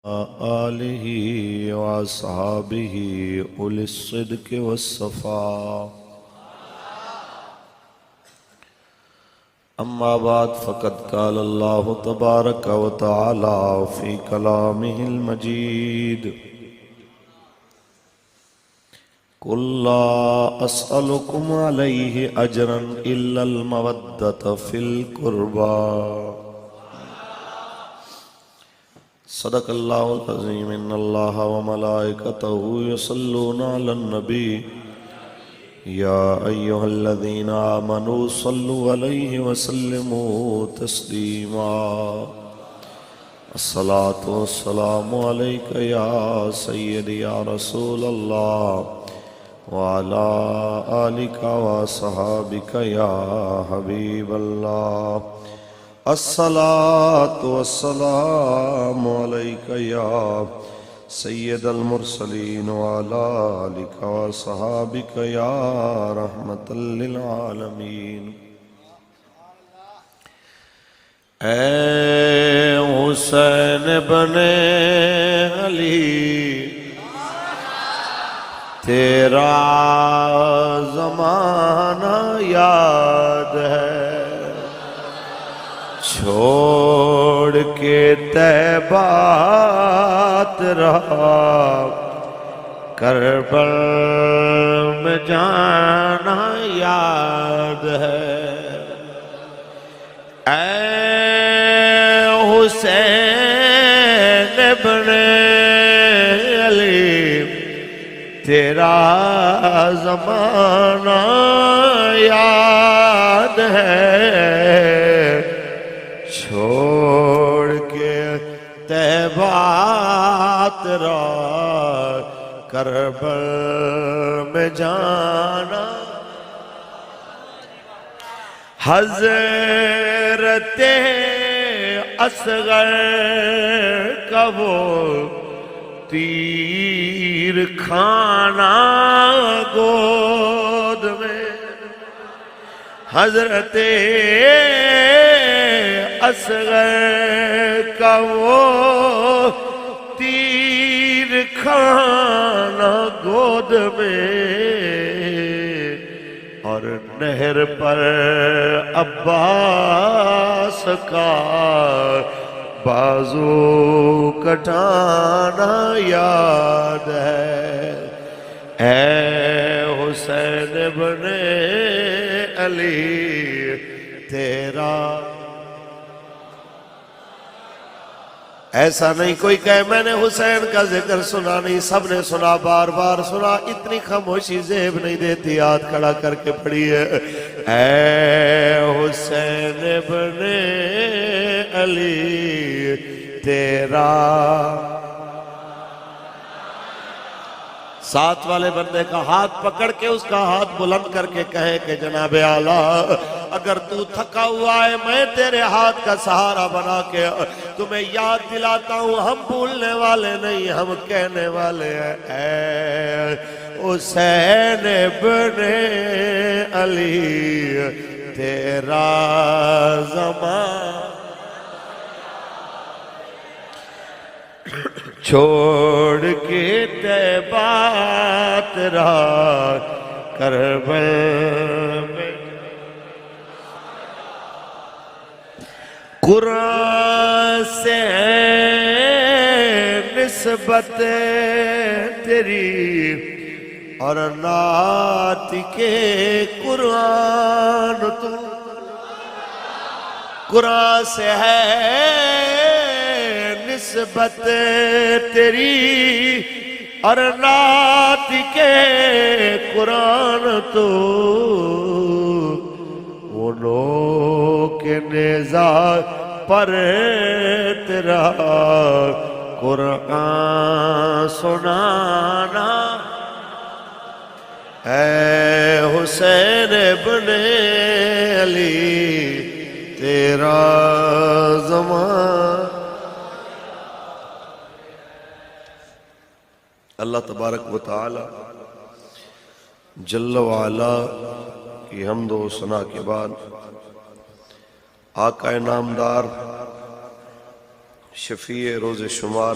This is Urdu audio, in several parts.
آلہ واصحابہ اولی الصدق والصفا اما بعد فقد قال اللہ تبارک و تعالی فی کلامہ المجید قل لا اسألکم علیہ اجرا الا المودۃ فی القربى صدق اللہ العظیم ان اللہ وملائکتہ یصلون علی النبی یا ایہا الذین آمنوا صلوا علیہ وسلموا تسلیما الصلاة والسلام علیک یا سیدی یا رسول اللہ وعلا آلک وصحابک یا حبیب اللہ الصلاة والسلام علیک یا سید المرسلین وعلا آلک وصحابک یا رحمت للعالمین اے حسین بن علی تیرا زمانہ یاد ہے چھوڑ کے طیبہ تیرا کربل میں جانا یاد ہے اے حسین بن علی تیرا زمانہ یاد ہے چھوڑ کے طیبہ تیرا کربل میں جانا حضرت اصغر کا وہ تیر کھانا گود میں حضرت اصغر کا وہ تیر کھانا گود میں اور نہر پر عباس کا بازو کٹانا یاد ہے اے حسین بن علی تیرا ایسا نہیں کوئی کہے میں نے حسین کا ذکر سنا نہیں سب نے سنا بار بار سنا اتنی خاموشی زیب نہیں دیتی ہاتھ کھڑا کر کے پڑھی ہے اے حسین بن علی تیرا ساتھ والے بندے کا ہاتھ پکڑ کے اس کا ہاتھ بلند کر کے کہے کہ جناب اعلیٰ اگر تو تھکا ہوا ہے میں تیرے ہاتھ کا سہارا بنا کے تمہیں یاد دلاتا ہوں ہم بھولنے والے نہیں ہم کہنے والے ہیں اے حسین بن علی تیرا زمان چھوڑ کے طیبہ تیرا کربل میں قرآن سے نسبت تیری اور نعت کے قرآن تو قرآن سے ہے نسبت تیری اور نعت کے قرآن تو وہ لوگ کے نیزہ پر تیرا قرآن سنانا اے حسین بن علی تیرا زمان اللہ تبارک و تعالی جل وعلا کی حمد و ثنا کے بعد آقا نامدار شفیع روز شمار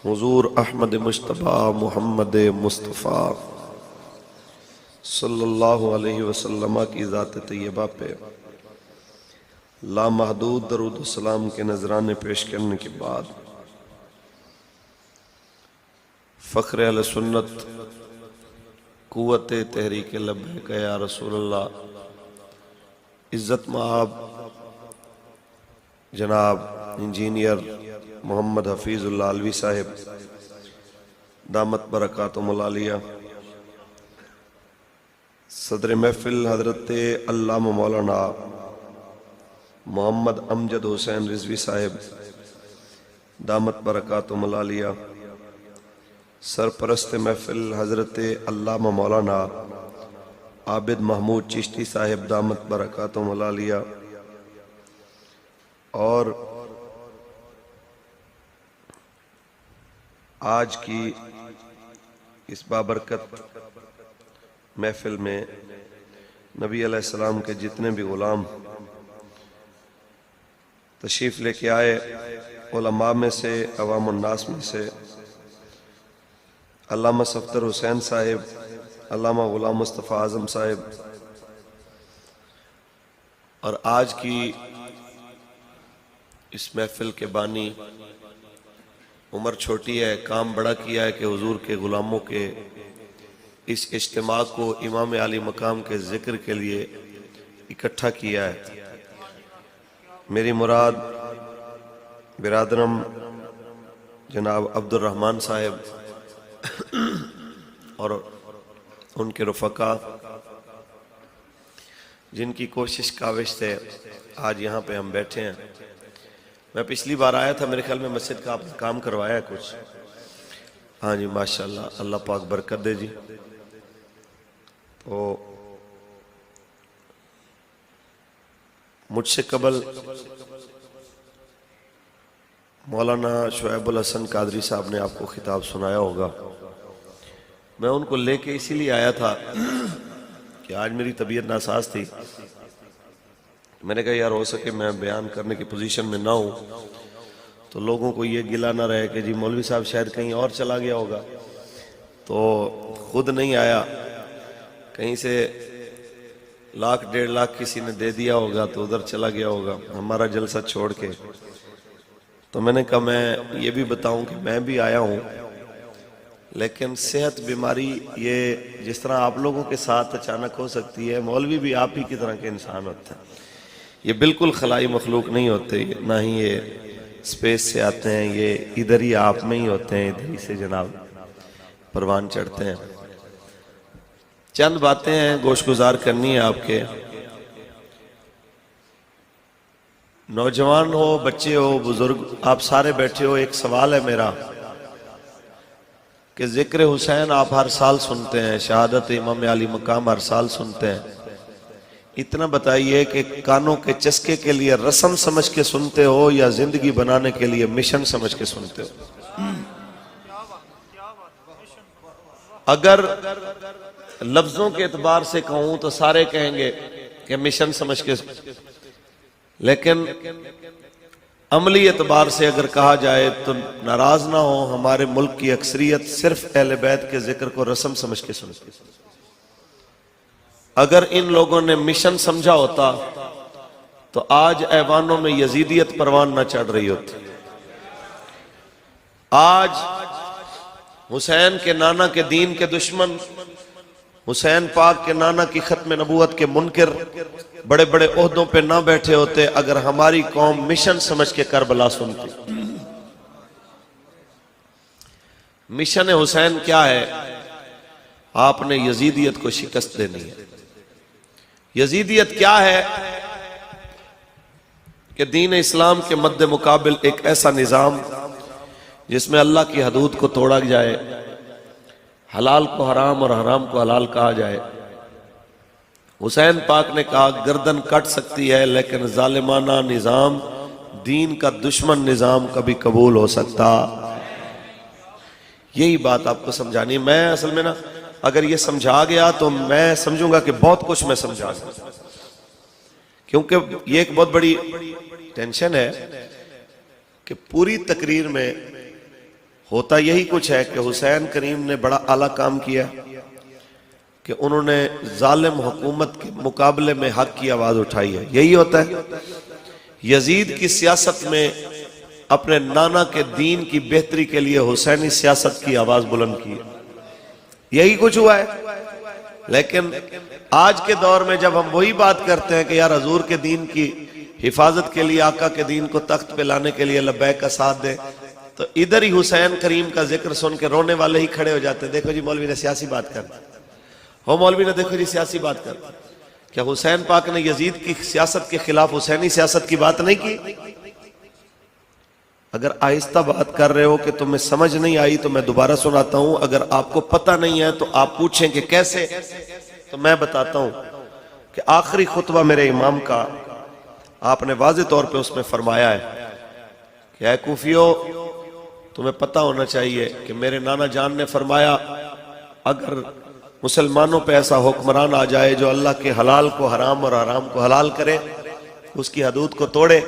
حضور احمد مجتبی محمد مصطفیٰ صلی اللہ علیہ وسلم کی ذات طیبہ پہ لامحدود درود و سلام کے نذرانے پیش کرنے کے بعد فخر اہل سنت قوت تحریک لبیک یا رسول اللہ عزت مآب جناب انجینئر محمد حفیظ اللہ علوی صاحب دامت برکاتہم العالیہ، صدر محفل حضرت علامہ مولانا محمد امجد حسین رضوی صاحب دامت برکاتہم العالیہ، سرپرست محفل حضرت علامہ مولانا عابد محمود چشتی صاحب دامت برکاتہم العالیہ، اور آج کی اس بابرکت محفل میں نبی علیہ السلام کے جتنے بھی غلام تشریف لے کے آئے، علماء میں سے، عوام الناس میں سے، علامہ صفدر حسین صاحب، علامہ غلام مصطفیٰ اعظم صاحب، اور آج کی اس محفل کے بانی، عمر چھوٹی ہے، کام بڑا کیا ہے کہ حضور کے غلاموں کے اس اجتماع کو امام عالی مقام کے ذکر کے لیے اکٹھا کیا ہے۔ میری مراد برادرم جناب عبد الرحمن صاحب اور ان کے رفقا جن کی کوشش کاوش سے آج یہاں پہ ہم بیٹھے ہیں۔ میں پچھلی بار آیا تھا، میرے خیال میں مسجد کا آپ نے کام کروایا ہے کچھ، ہاں جی ماشاءاللہ، اللہ پاک برکت دے جی۔ تو مجھ سے قبل مولانا شعیب الحسن قادری صاحب نے آپ کو خطاب سنایا ہوگا۔ میں ان کو لے کے اسی لیے آیا تھا کہ آج میری طبیعت ناساز تھی، میں نے کہا یار ہو سکے میں بیان کرنے کی پوزیشن میں نہ ہوں تو لوگوں کو یہ گلہ نہ رہے کہ جی مولوی صاحب شاید کہیں اور چلا گیا ہوگا، تو خود نہیں آیا، کہیں سے لاکھ 1.5 لاکھ کسی نے دے دیا ہوگا تو ادھر چلا گیا ہوگا ہمارا جلسہ چھوڑ کے۔ تو میں نے کہا میں یہ بھی بتاؤں کہ میں بھی آیا ہوں، لیکن صحت بیماری یہ جس طرح آپ لوگوں کے ساتھ اچانک ہو سکتی ہے، مولوی بھی آپ ہی کی طرح کے انسان ہوتے ہیں، یہ بالکل خلائی مخلوق نہیں ہوتے، نہ ہی یہ اسپیس سے آتے ہیں، یہ ادھر ہی آپ میں ہی ہوتے ہیں، ادھر ہی سے جناب پروان چڑھتے ہیں۔ چند باتیں ہیں گوش گزار کرنی ہے آپ کے، نوجوان ہو، بچے ہو، بزرگ، آپ سارے بیٹھے ہو، ایک سوال ہے میرا کہ ذکر حسین آپ ہر سال سنتے ہیں، شہادت امام علی مقام ہر سال سنتے ہیں، اتنا بتائیے کہ کانوں کے چسکے کے لیے رسم سمجھ کے سنتے ہو یا زندگی بنانے کے لیے مشن سمجھ کے سنتے ہو؟ اگر لفظوں کے اعتبار سے کہوں تو سارے کہیں گے کہ مشن سمجھ کے، لیکن عملی اعتبار سے اگر کہا جائے تو ناراض نہ ہو، ہمارے ملک کی اکثریت صرف اہل بیت کے ذکر کو رسم سمجھ کے سنتی۔ اگر ان لوگوں نے مشن سمجھا ہوتا تو آج ایوانوں میں یزیدیت پروان نہ چڑھ رہی ہوتی۔ آج حسین کے نانا کے دین کے دشمن، حسین پاک کے نانا کی ختم نبوت کے منکر بڑے بڑے عہدوں پہ نہ بیٹھے ہوتے اگر ہماری قوم مشن سمجھ کے کربلا سنتی۔ مشن حسین کیا ہے؟ آپ نے یزیدیت کو شکست دینی ہے۔ یزیدیت کیا ہے کہ دین اسلام کے مد مقابل ایک ایسا نظام جس میں اللہ کی حدود کو توڑا جائے، حلال کو حرام اور حرام کو حلال کہا جائے۔ حسین پاک نے کہا گردن کٹ سکتی ہے لیکن ظالمانہ نظام، دین کا دشمن نظام کبھی قبول ہو سکتا۔ یہی بات آپ کو سمجھانی، میں اصل میں نا اگر یہ سمجھا گیا تو میں سمجھوں گا کہ بہت کچھ میں سمجھا گیا، کیونکہ یہ ایک بہت بڑی ٹینشن ہے کہ پوری تقریر میں ہوتا یہی کچھ ہے کہ حسین کریم نے بڑا اعلیٰ کام کیا کہ انہوں نے ظالم حکومت کے مقابلے میں حق کی آواز اٹھائی ہے. یہی ہوتا ہے. یزید کی سیاست میں اپنے نانا کے دین کی بہتری کے لیے حسینی سیاست کی آواز بلند کی. یہی کچھ ہوا ہے. لیکن آج کے دور میں جب ہم وہی بات کرتے ہیں کہ یار حضور کے دین کی حفاظت کے لیے آقا کے دین کو تخت پہ لانے کے لیے لبیک کا ساتھ دیں، تو ادھر ہی حسین کریم کا ذکر سن کے رونے والے ہی کھڑے ہو جاتے ہیں. دیکھو جی مولوی نے سیاسی بات کر دی، ہو مولوی نے دیکھو جی سیاسی بات کر دی. کیا حسین پاک نے یزید کی سیاست کے خلاف حسینی سیاست کی بات نہیں کی؟ اگر آہستہ بات کر رہے ہو کہ تمہیں سمجھ نہیں آئی تو میں دوبارہ سناتا ہوں. اگر آپ کو پتہ نہیں ہے تو آپ پوچھیں کہ کیسے، تو میں بتاتا ہوں کہ آخری خطبہ میرے امام کا آپ نے واضح طور پہ اس میں فرمایا ہے کہ اے کوفیو، تمہیں پتہ ہونا چاہیے کہ میرے نانا جان نے فرمایا اگر مسلمانوں پہ ایسا حکمران آ جائے جو اللہ کے حلال کو حرام اور حرام کو حلال کرے، اس کی حدود کو توڑے،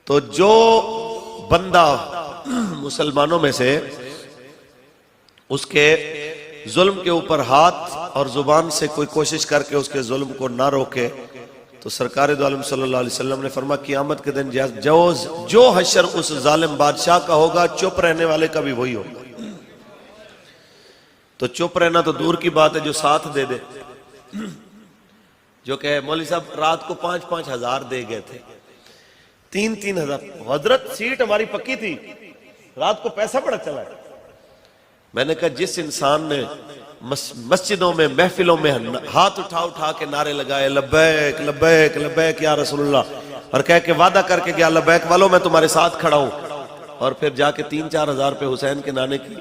تو جو بندہ مسلمانوں میں سے اس کے ظلم کے اوپر ہاتھ اور زبان سے کوئی کوشش کر کے اس کے ظلم کو نہ روکے، تو سرکار دو عالم صلی اللہ علیہ وسلم نے فرمایا قیامت کے دن جو حشر اس ظالم بادشاہ کا ہوگا، چپ رہنے والے کا بھی وہی ہوگا. تو چپ رہنا تو دور کی بات ہے، جو ساتھ دے دے، جو کہ مولوی صاحب رات کو 5-5 ہزار دے گئے تھے، 3-3 ہزار. حضرت سیٹ ہماری پکی تھی، رات کو پیسہ بڑا چلا ہے. میں نے کہا جس انسان نے مسجدوں میں محفلوں میں ہاتھ اٹھا کے نعرے لگائے لبیک لبیک لبیک یا رسول اللہ، اور کہہ کے وعدہ کر کے گیا لبیک والوں میں تمہارے ساتھ کھڑا ہوں، اور پھر جا کے 3-4 ہزار پہ حسین کے نانے کی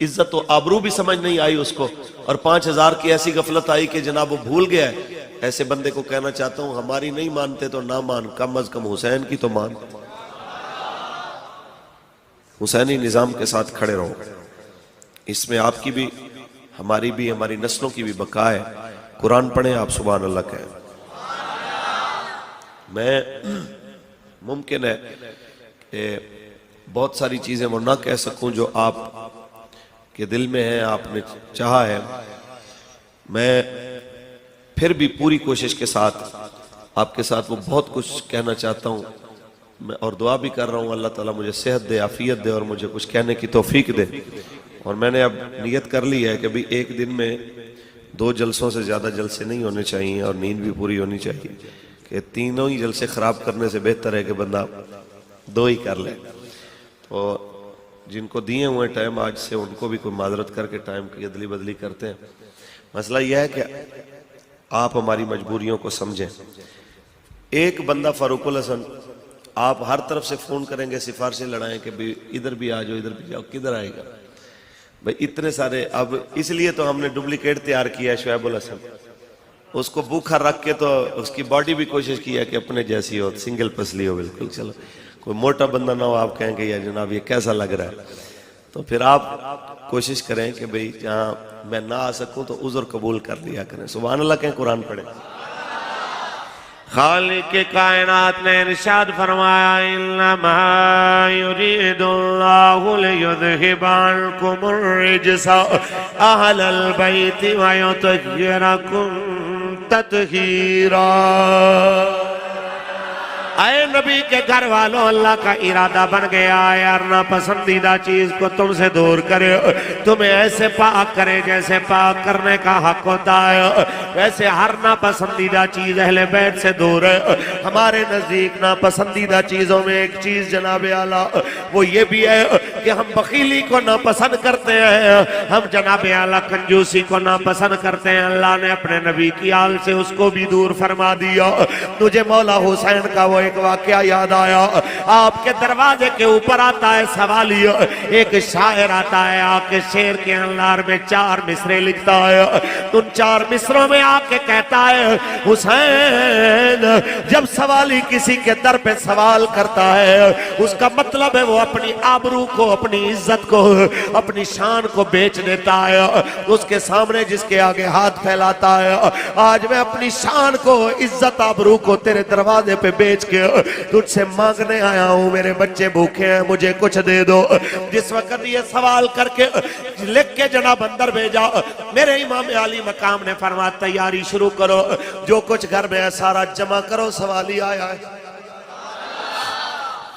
عزت و آبرو بھی سمجھ نہیں آئی اس کو، اور 5 ہزار کی ایسی غفلت آئی کہ جناب وہ بھول گیا ہے. ایسے بندے کو کہنا چاہتا ہوں ہماری نہیں مانتے تو نہ مان، کم از کم حسین کی تو مان. حسینی نظام کے ساتھ کھڑے رہو. اس میں آپ کی بھی، ہماری بھی، ہماری نسلوں کی بھی بقا ہے. قرآن پڑھیں آپ سبحان اللہ کہیں. میں ممکن ہے کہ بہت ساری چیزیں وہ نہ کہہ سکوں جو آپ کے دل میں ہیں، آپ نے چاہا ہے. میں پھر بھی پوری کوشش کے ساتھ آپ کے ساتھ وہ بہت کچھ کہنا چاہتا ہوں، میں اور دعا بھی کر رہا ہوں اللہ تعالیٰ مجھے صحت دے، عافیت دے، اور مجھے کچھ کہنے کی توفیق دے. اور میں نے اب نیت کر لی ہے کہ بھی ایک دن میں 2 جلسوں سے زیادہ جلسے نہیں ہونے چاہیے، اور نیند بھی پوری ہونی چاہیے، کہ تینوں ہی جلسے خراب کرنے سے بہتر ہے کہ بندہ 2 ہی کر لے. تو جن کو دیے ہوئے ٹائم آج سے ان کو بھی کوئی معذرت کر کے ٹائم کی ادلی بدلی کرتے ہیں. مسئلہ یہ ہے کہ آپ ہماری مجبوریوں کو سمجھیں. ایک بندہ فاروق الحسن آپ ہر طرف سے فون کریں گے، سفارشیں لڑائیں کہ بھی ادھر بھی آ جاؤ، ادھر بھی جاؤ، کدھر آئے گا بھائی اتنے سارے. اب اس لیے تو ہم نے ڈپلیکیٹ تیار کیا ہے شعیب الحسن، اس کو بھوکھا رکھ کے تو اس کی باڈی بھی کوشش کی ہے کہ اپنے جیسی ہو، سنگل پسلی ہو بالکل. چلو کوئی موٹا بندہ نہ ہو، آپ کہیں کہ یا جناب یہ کیسا لگ رہا ہے، تو پھر آپ کوشش کریں کہ بھئی جہاں میں نہ آ سکوں تو عذر قبول کر لیا کریں. سبحان اللہ کہیں، قرآن پڑھیں. خالق کائنات نے ارشاد فرمایا انما یرید اللہ لیذہب عنکم الرجس اہل البیت ویطہرکم تطہیرا. اے نبی کے گھر والوں، اللہ کا ارادہ بن گیا ہے ہر ناپسندیدہ چیز کو تم سے دور کرے، تمہیں ایسے پاک کرے جیسے پاک کرنے کا حق ہوتا ہے، ویسے ہر ناپسندیدہ چیز اہل بیت سے دور ہے. ہمارے نزدیک ناپسندیدہ چیزوں میں ایک چیز جناب اعلیٰ وہ یہ بھی ہے کہ ہم بخیلی کو ناپسند کرتے ہیں، ہم جناب اعلیٰ کنجوسی کو ناپسند کرتے ہیں. اللہ نے اپنے نبی کی آل سے اس کو بھی دور فرما دیا. تجھے مولا حسین کا وہ ایک واقعہ یاد آیا. آپ کے دروازے کے اوپر آتا ہے سوالی، ایک شاعر آتا ہے، آ کے شعر کے اندر میں 4 مصرے لکھتا ہے. ان 4 مصروں میں آ کے کہتا ہے حسین جب سوالی کسی کے در پہ سوال کرتا ہے اس کا مطلب ہے وہ اپنی آبرو کو، اپنی عزت کو، اپنی شان کو بیچ دیتا ہے. اس کے سامنے جس کے آگے ہاتھ پھیلاتا ہے آج میں اپنی شان کو، عزت آبرو کو تیرے دروازے پہ بیچ کے تجھ سے مانگنے آیا ہوں، میرے بچے بھوکے ہیں، مجھے کچھ دے دو۔ جس وقت یہ سوال کر کے لکھ کے جناب اندر بھیجا، میرے امام علی مقام نے فرمایا تیاری شروع کرو، جو کچھ گھر میں ہے سارا جمع کرو، سوال ہی آیا ہے۔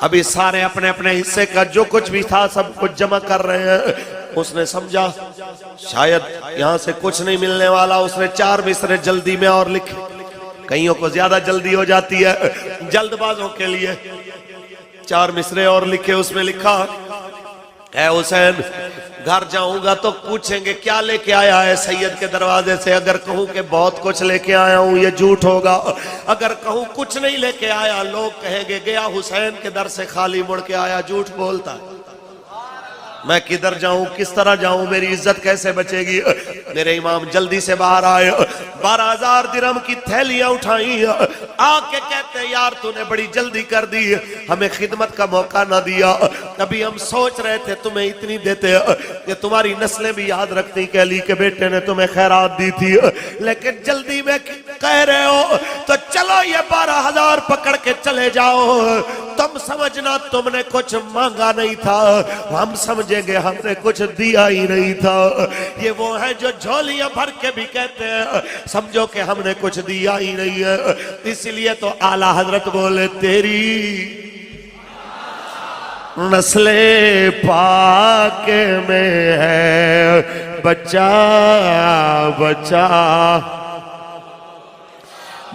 ابھی سارے اپنے اپنے حصے کا جو کچھ بھی تھا سب کچھ جمع کر رہے ہیں۔ اس نے سمجھا شاید یہاں سے کچھ نہیں ملنے والا، اس نے 4 مصرے جلدی میں اور لکھے، کئیوں کو زیادہ جلدی ہو جاتی ہے، جلد بازوں کے لیے 4 مصرے اور لکھے۔ اس میں لکھا اے حسین گھر جاؤں گا تو پوچھیں گے کیا لے کے آیا ہے سید کے دروازے سے، اگر کہوں کہ بہت کچھ لے کے آیا ہوں یہ جھوٹ ہوگا، اگر کہوں کچھ نہیں لے کے آیا لوگ کہیں گے گیا حسین کے در سے خالی مڑ کے آیا، جھوٹ بولتا ہے۔ میں کدھر جاؤں، کس طرح جاؤں، میری عزت کیسے بچے گی؟ میرے امام جلدی سے باہر آئے، 12,000 درہم کی تھیلیاں اٹھائیں، آ کے کہتے ہیں یار تو نے بڑی جلدی کر دی، ہمیں خدمت کا موقع نہ دیا، ابھی ہم سوچ رہے تھے تمہیں اتنی دیتے کہ تمہاری نسلیں بھی یاد رکھتی کہ علی کے بیٹے نے تمہیں خیرات دی تھی، لیکن جلدی میں کہہ رہے ہو تو چلو یہ 12,000 پکڑ کے چلے جاؤ، تم سمجھنا تم نے کچھ مانگا نہیں تھا، ہم سمجھیں گے ہم نے کچھ دیا ہی نہیں تھا۔ یہ وہ ہے جو جھولیاں بھر کے بھی کہتے ہیں سمجھو کہ ہم نے کچھ دیا ہی نہیں ہے۔ اس لیے تو اعلیٰ حضرت بولے تیری نسل پاک میں ہے بچہ بچہ،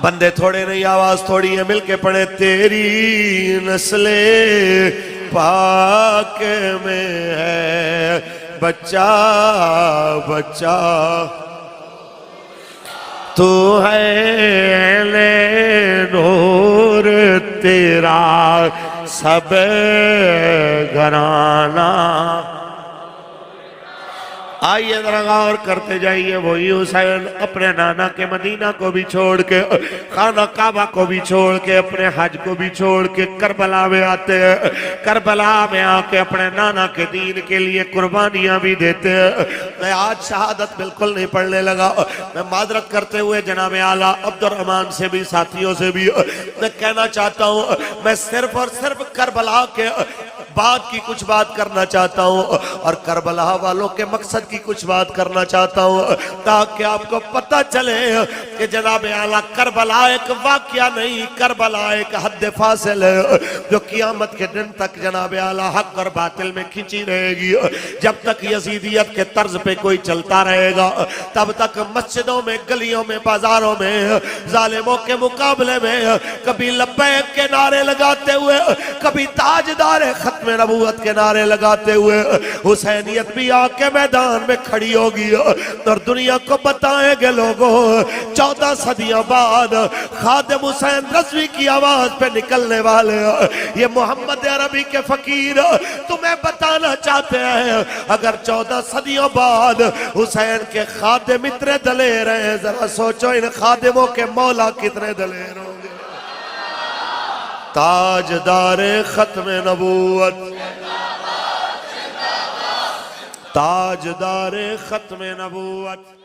بندے تھوڑے نہیں آواز تھوڑی ہے، مل کے پڑھے تیری نسل پاک میں ہے بچہ بچہ، تو ہے نور تیرا سب گھرانہ۔ آئیے ذرا غور کرتے جائیے، وہی حسین اپنے نانا کے مدینہ کو بھی چھوڑ کے، خانہ کعبہ کو بھی چھوڑ کے، اپنے حج کو بھی چھوڑ کے کربلا میں آتے ہیں، کربلا میں آ کے اپنے نانا کے دین کے لیے قربانیاں بھی دیتے ہیں۔ میں آج شہادت بالکل نہیں پڑھنے لگا، میں معذرت کرتے ہوئے جناب اعلیٰ عبد الرحمن سے بھی ساتھیوں سے بھی میں کہنا چاہتا ہوں، میں صرف اور صرف کربلا کے بات کی کچھ بات کرنا چاہتا ہوں اور کربلا والوں کے مقصد کی کچھ بات کرنا چاہتا ہوں، تاکہ آپ کو پتہ چلے کہ جناب اعلیٰ کربلا ایک واقعہ نہیں، کربلا ایک حد فاصل ہے جو قیامت کے دن تک جناب اعلیٰ حق اور باطل میں کھینچی رہے گی۔ جب تک یزیدیت کے طرز پہ کوئی چلتا رہے گا تب تک مسجدوں میں، گلیوں میں، بازاروں میں ظالموں کے مقابلے میں کبھی لبیک کے نعرے لگاتے ہوئے، کبھی تاجدار ختم نبوت کے نعرے لگاتے ہوئے حسینیت بھی آ کے میدان میں کھڑی ہوگی اور دنیا کو بتائیں گے لوگوں 14 صدیوں بعد خادم حسین رضوی کی آواز پہ نکلنے والے یہ محمد عربی کے فقیر تمہیں بتانا چاہتے ہیں اگر 14 صدیوں بعد حسین کے خادم اتنے دلیر ہیں، ذرا سوچو ان خادموں کے مولا کتنے دلیر ہوں گے۔ تاجدار ختم نبوت، تاجدار ختم نبوت۔